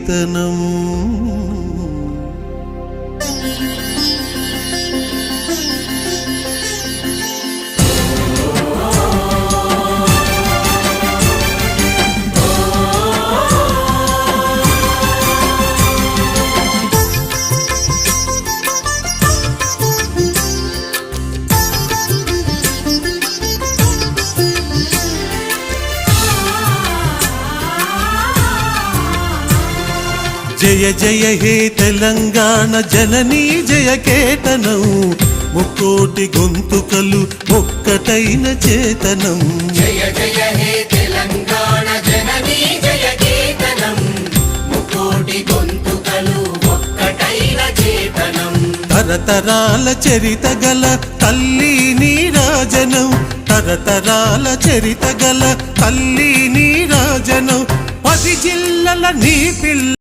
కీర్తనం. జయ జయ హే తెలంగాణ జననీ జయ కేతనం, ముక్కోటి గొంతుకలు ఒక్కటైన చేతనం. జయ జయ హే తెలంగాణ జననీ జయ కేతనం, ముక్కోటి గొంతుకలు ఒక్కటైన చేతనం. తరతరాల చరిత గల తల్లి నీరాజనం, తరతరాల చరిత గల తల్లి నీరాజనం. 10 జిల్లల నీ పిల్ల